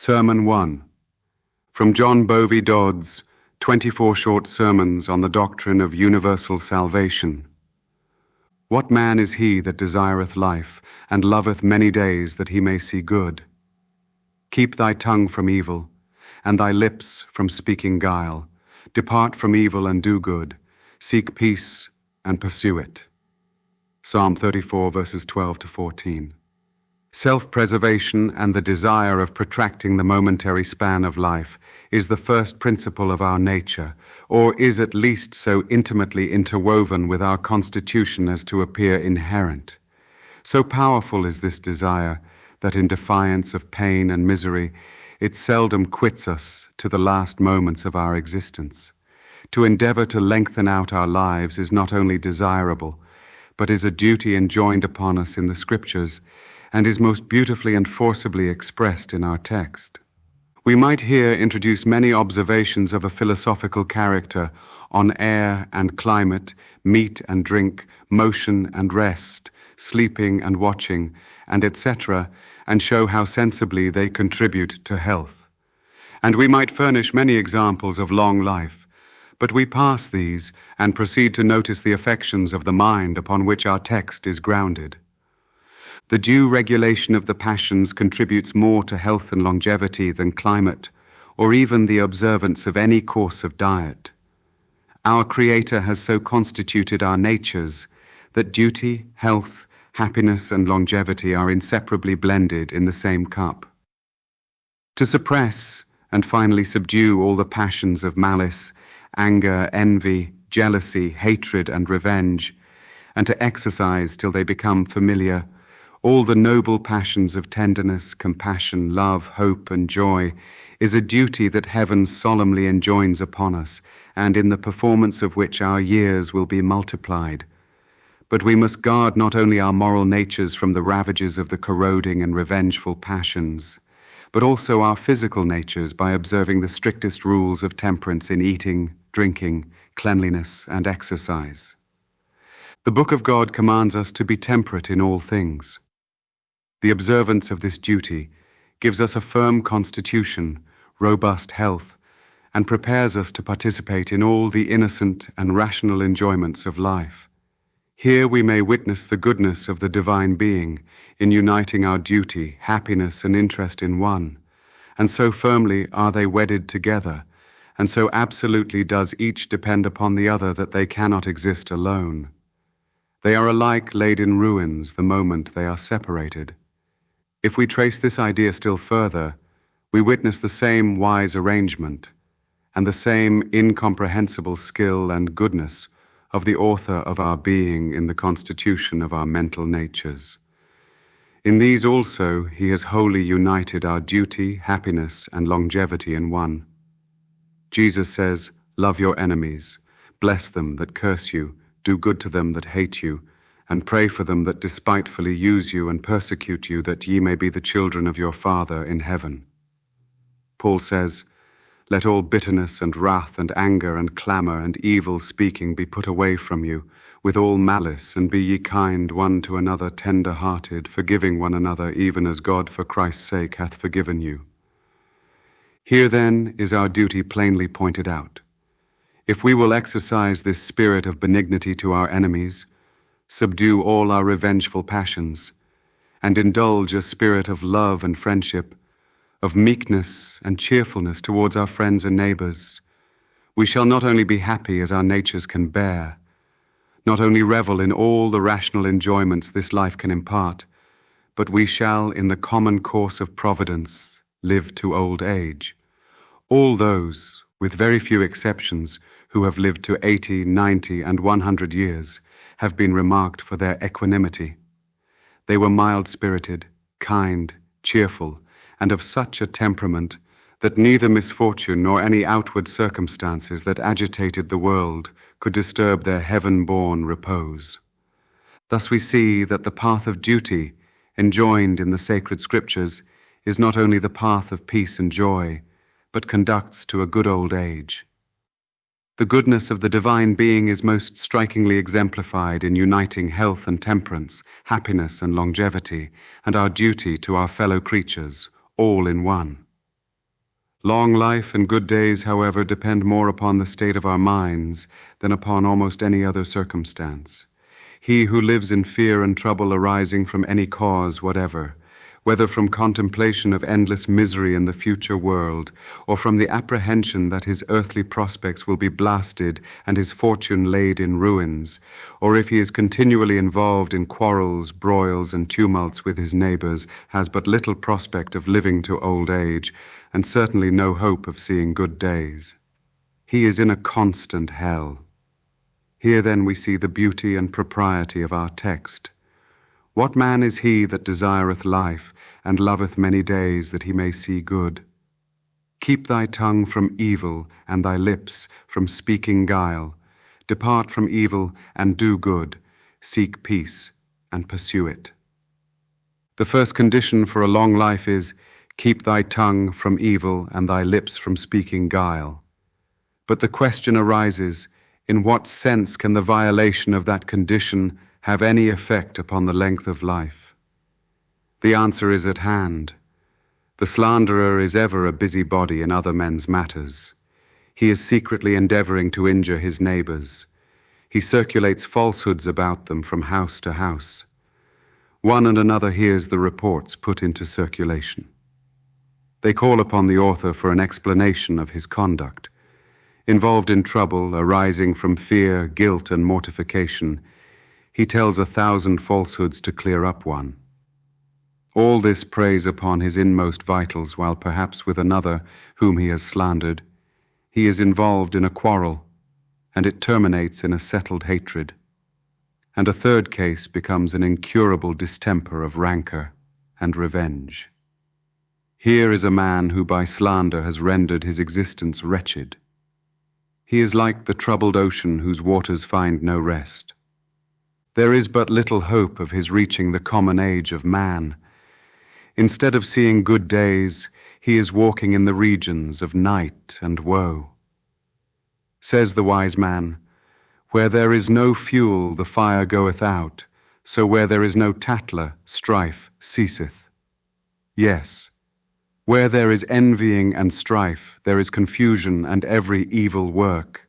Sermon 1. From John Bovee Dods, 24 short sermons on the doctrine of universal salvation. What man is he that desireth life, and loveth many days that he may see good? Keep thy tongue from evil, and thy lips from speaking guile. Depart from evil and do good. Seek peace and pursue it. Psalm 34, verses 12 to 14. Self-preservation and the desire of protracting the momentary span of life is the first principle of our nature, or is at least so intimately interwoven with our constitution as to appear inherent. So powerful is this desire that in defiance of pain and misery, it seldom quits us to the last moments of our existence. To endeavor to lengthen out our lives is not only desirable, but is a duty enjoined upon us in the Scriptures, and is most beautifully and forcibly expressed in our text. We might here introduce many observations of a philosophical character on air and climate, meat and drink, motion and rest, sleeping and watching, and etc., and show how sensibly they contribute to health. And we might furnish many examples of long life, but we pass these and proceed to notice the affections of the mind upon which our text is grounded. The due regulation of the passions contributes more to health and longevity than climate, or even the observance of any course of diet. Our Creator has so constituted our natures that duty, health, happiness, and longevity are inseparably blended in the same cup. To suppress and finally subdue all the passions of malice, anger, envy, jealousy, hatred, and revenge, and to exercise till they become familiar all the noble passions of tenderness, compassion, love, hope, and joy, is a duty that heaven solemnly enjoins upon us, and in the performance of which our years will be multiplied. But we must guard not only our moral natures from the ravages of the corroding and revengeful passions, but also our physical natures by observing the strictest rules of temperance in eating, drinking, cleanliness, and exercise. The Book of God commands us to be temperate in all things. The observance of this duty gives us a firm constitution, robust health, and prepares us to participate in all the innocent and rational enjoyments of life. Here we may witness the goodness of the divine being in uniting our duty, happiness, and interest in one, and so firmly are they wedded together, and so absolutely does each depend upon the other that they cannot exist alone. They are alike laid in ruins the moment they are separated. If we trace this idea still further, we witness the same wise arrangement and the same incomprehensible skill and goodness of the author of our being in the constitution of our mental natures. In these also he has wholly united our duty, happiness, and longevity in one. Jesus says, "Love your enemies, bless them that curse you, do good to them that hate you, and pray for them that despitefully use you and persecute you, that ye may be the children of your Father in heaven." Paul says, "Let all bitterness and wrath and anger and clamour and evil speaking be put away from you, with all malice, and be ye kind one to another, tender-hearted, forgiving one another, even as God for Christ's sake hath forgiven you." Here then is our duty plainly pointed out. If we will exercise this spirit of benignity to our enemies, subdue all our revengeful passions, and indulge a spirit of love and friendship, of meekness and cheerfulness towards our friends and neighbors, we shall not only be happy as our natures can bear, not only revel in all the rational enjoyments this life can impart, but we shall, in the common course of providence, live to old age. All those, with very few exceptions, who have lived to 80, 90, and 100 years, have been remarked for their equanimity. They were mild-spirited, kind, cheerful, and of such a temperament that neither misfortune nor any outward circumstances that agitated the world could disturb their heaven-born repose. Thus we see that the path of duty, enjoined in the sacred Scriptures, is not only the path of peace and joy, but conducts to a good old age. The goodness of the divine being is most strikingly exemplified in uniting health and temperance, happiness and longevity, and our duty to our fellow creatures, all in one. Long life and good days, however, depend more upon the state of our minds than upon almost any other circumstance. He who lives in fear and trouble arising from any cause whatever, whether from contemplation of endless misery in the future world, or from the apprehension that his earthly prospects will be blasted and his fortune laid in ruins, or if he is continually involved in quarrels, broils, and tumults with his neighbors, has but little prospect of living to old age, and certainly no hope of seeing good days. He is in a constant hell. Here then we see the beauty and propriety of our text. What man is he that desireth life, and loveth many days that he may see good? Keep thy tongue from evil, and thy lips from speaking guile. Depart from evil, and do good. Seek peace, and pursue it. The first condition for a long life is, keep thy tongue from evil, and thy lips from speaking guile. But the question arises, in what sense can the violation of that condition have any effect upon the length of life? The answer is at hand. The slanderer is ever a busybody in other men's matters. He is secretly endeavoring to injure his neighbors. He circulates falsehoods about them from house to house. One and another hears the reports put into circulation. They call upon the author for an explanation of his conduct. Involved in trouble arising from fear, guilt, and mortification, he tells 1,000 falsehoods to clear up one. All this preys upon his inmost vitals, while perhaps with another whom he has slandered, he is involved in a quarrel, and it terminates in a settled hatred. And a third case becomes an incurable distemper of rancor and revenge. Here is a man who by slander has rendered his existence wretched. He is like the troubled ocean whose waters find no rest. There is but little hope of his reaching the common age of man. Instead of seeing good days, he is walking in the regions of night and woe. Says the wise man, where there is no fuel, the fire goeth out, so where there is no tattler, strife ceaseth. Yes, where there is envying and strife, there is confusion and every evil work.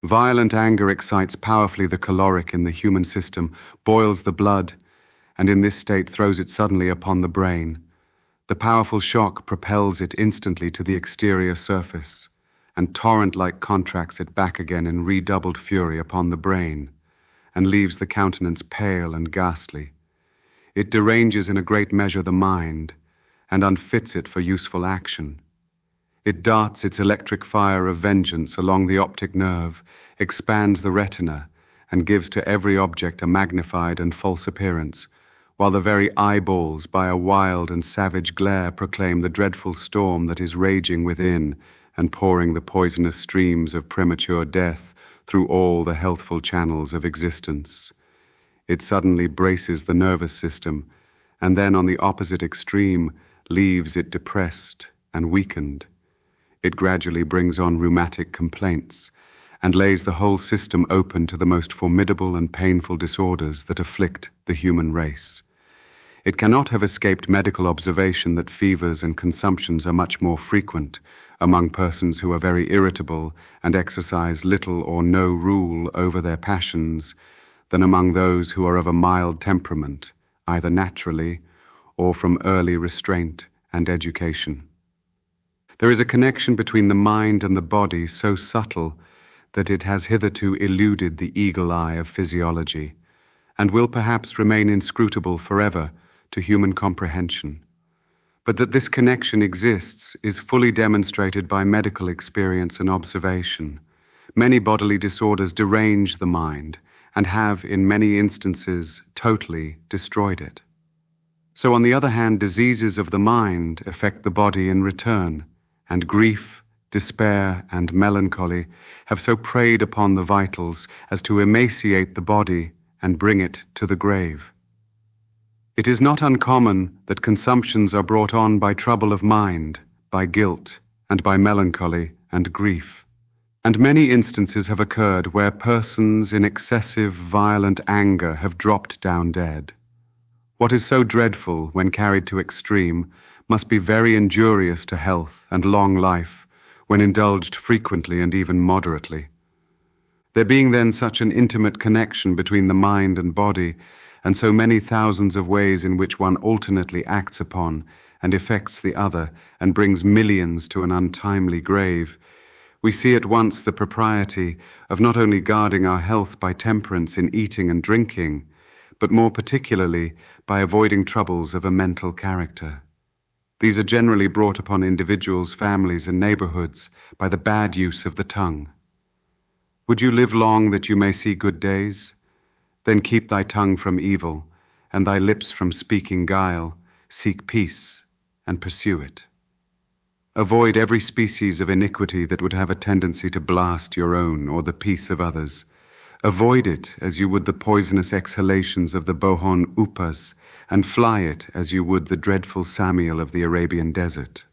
Violent anger excites powerfully the caloric in the human system, boils the blood, and in this state throws it suddenly upon the brain. The powerful shock propels it instantly to the exterior surface, and torrent-like contracts it back again in redoubled fury upon the brain, and leaves the countenance pale and ghastly. It deranges in a great measure the mind, and unfits it for useful action. It darts its electric fire of vengeance along the optic nerve, expands the retina, and gives to every object a magnified and false appearance, while the very eyeballs by a wild and savage glare proclaim the dreadful storm that is raging within and pouring the poisonous streams of premature death through all the healthful channels of existence. It suddenly braces the nervous system, and then on the opposite extreme leaves it depressed and weakened. It gradually brings on rheumatic complaints and lays the whole system open to the most formidable and painful disorders that afflict the human race. It cannot have escaped medical observation that fevers and consumptions are much more frequent among persons who are very irritable and exercise little or no rule over their passions than among those who are of a mild temperament, either naturally or from early restraint and education. There is a connection between the mind and the body so subtle that it has hitherto eluded the eagle eye of physiology, and will perhaps remain inscrutable forever to human comprehension. But that this connection exists is fully demonstrated by medical experience and observation. Many bodily disorders derange the mind and have, in many instances, totally destroyed it. So, on the other hand, diseases of the mind affect the body in return, and grief, despair, and melancholy have so preyed upon the vitals as to emaciate the body and bring it to the grave. It is not uncommon that consumptions are brought on by trouble of mind, by guilt, and by melancholy and grief. And many instances have occurred where persons in excessive, violent anger have dropped down dead. What is so dreadful when carried to extreme must be very injurious to health and long life when indulged frequently and even moderately. There being then such an intimate connection between the mind and body, and so many thousands of ways in which one alternately acts upon and affects the other and brings millions to an untimely grave, we see at once the propriety of not only guarding our health by temperance in eating and drinking, but more particularly by avoiding troubles of a mental character. These are generally brought upon individuals, families, and neighborhoods by the bad use of the tongue. Would you live long that you may see good days? Then keep thy tongue from evil, and thy lips from speaking guile. Seek peace, and pursue it. Avoid every species of iniquity that would have a tendency to blast your own or the peace of others. Avoid it as you would the poisonous exhalations of the Bohon Upas, and fly it as you would the dreadful Samiel of the Arabian desert.